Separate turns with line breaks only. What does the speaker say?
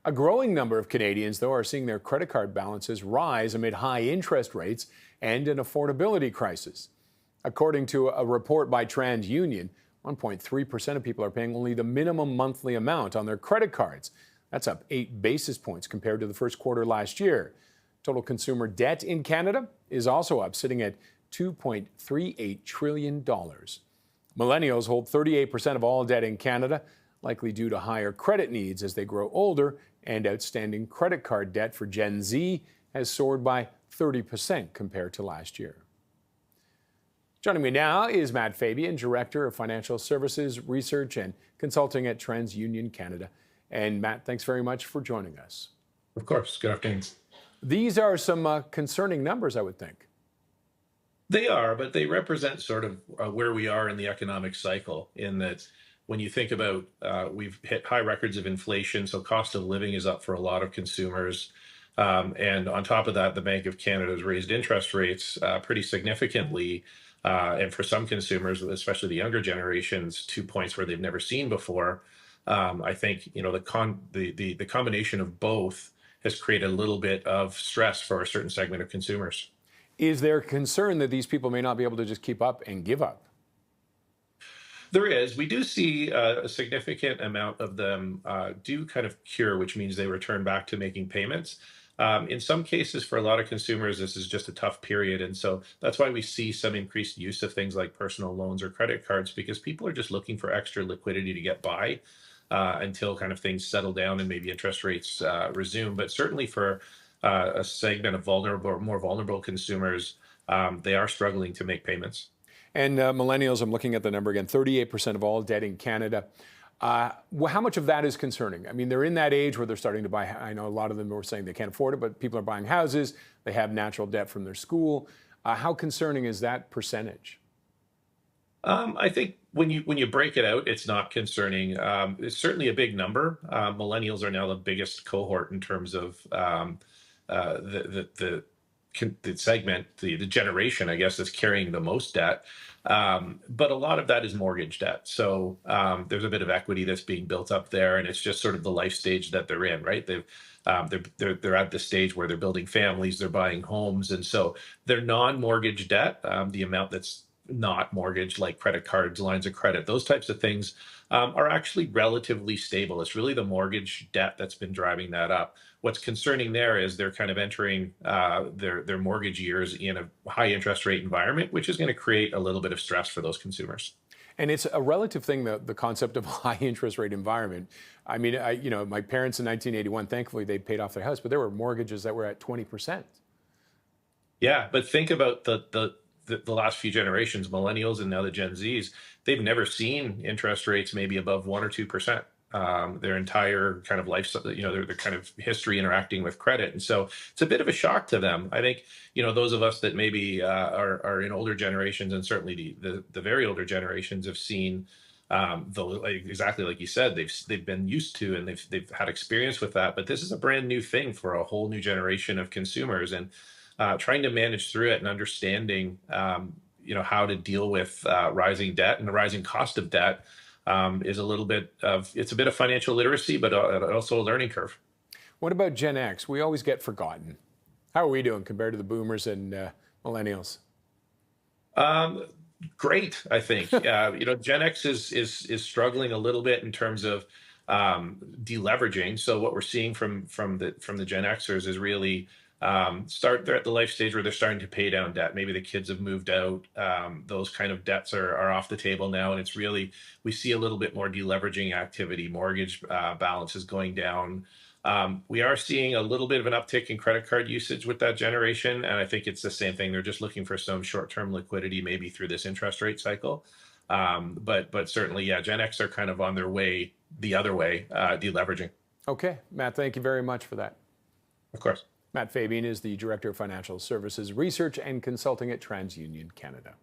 A growing number of Canadians, though, are seeing their credit card balances rise amid high interest rates and an affordability crisis. According to a report by TransUnion, 1.3% of people are paying only the minimum monthly amount on their credit cards. That's up 8 basis points compared to the first quarter last year. Total consumer debt in Canada is also up, sitting at $2.38 trillion. Millennials hold 38% of all debt in Canada, likely due to higher credit needs as they grow older, and outstanding credit card debt for Gen Z has soared by 30% compared to last year. Joining me now is Matt Fabian, Director of Financial Services Research and Consulting at TransUnion Canada. And Matt, thanks very much for joining us.
Of course. Good afternoon.
These are some concerning numbers, I would think.
They are, but they represent sort of where we are in the economic cycle. In that, when you think about, we've hit high records of inflation, so cost of living is up for a lot of consumers. And on top of that, the Bank of Canada has raised interest rates pretty significantly. And for some consumers, especially the younger generations, 2 points where they've never seen before. I think the combination of both has created a little bit of stress for a certain segment of consumers.
Is there concern that these people may not be able to just keep up and give up?
There is. We do see a significant amount of them do kind of cure, which means they return back to making payments. In some cases, for a lot of consumers, this is just a tough period. And so that's why we see some increased use of things like personal loans or credit cards, because people are just looking for extra liquidity to get by until kind of things settle down and maybe interest rates resume. But certainly for a segment of vulnerable or more vulnerable consumers, they are struggling to make payments.
And millennials, I'm looking at the number again, 38% of all debt in Canada. How much of that is concerning? I mean, they're in that age where they're starting to buy. I know a lot of them are saying they can't afford it, but people are buying houses. They have natural debt from their school. How concerning is that percentage?
I think when you break it out, it's not concerning. It's certainly a big number. Millennials are now the biggest cohort in terms of the segment, the generation, I guess, that's carrying the most debt. But a lot of that is mortgage debt. So there's a bit of equity that's being built up there, and it's just sort of the life stage that they're in, right? They're at the stage where they're building families, they're buying homes, and so their non-mortgage debt, the amount that's not mortgage, like credit cards, lines of credit, those types of things, are actually relatively stable. It's really the mortgage debt that's been driving that up. What's concerning there is they're kind of entering their mortgage years in a high interest rate environment, which is going to create a little bit of stress for those consumers.
And it's a relative thing, the concept of high interest rate environment. I mean, my parents in 1981, thankfully, they paid off their house, but there were mortgages that were at 20%.
Yeah, but think about the last few generations, millennials and now the Gen Zs, they've never seen interest rates maybe above 1 or 2%. Their entire kind of life, their kind of history interacting with credit. And so it's a bit of a shock to them. I think, those of us that maybe are in older generations, and certainly the very older generations, have seen, exactly like you said, they've been used to, and they've had experience with that. But this is a brand new thing for a whole new generation of consumers, and trying to manage through it and understanding, how to deal with rising debt and the rising cost of debt is it's a bit of financial literacy, but also a learning curve.
What about Gen X? We always get forgotten. How are we doing compared to the boomers and millennials?
Great, I think. Gen X is struggling a little bit in terms of deleveraging. So what we're seeing from the Gen Xers is really they're at the life stage where they're starting to pay down debt. Maybe the kids have moved out. Those kind of debts are off the table now. And it's really, we see a little bit more deleveraging activity, mortgage balances going down. We are seeing a little bit of an uptick in credit card usage with that generation. And I think it's the same thing. They're just looking for some short-term liquidity, maybe through this interest rate cycle. But certainly, yeah, Gen X are kind of on their way, the other way, deleveraging.
Okay, Matt, thank you very much for that.
Of course.
Matt Fabian is the Director of Financial Services Research and Consulting at TransUnion Canada.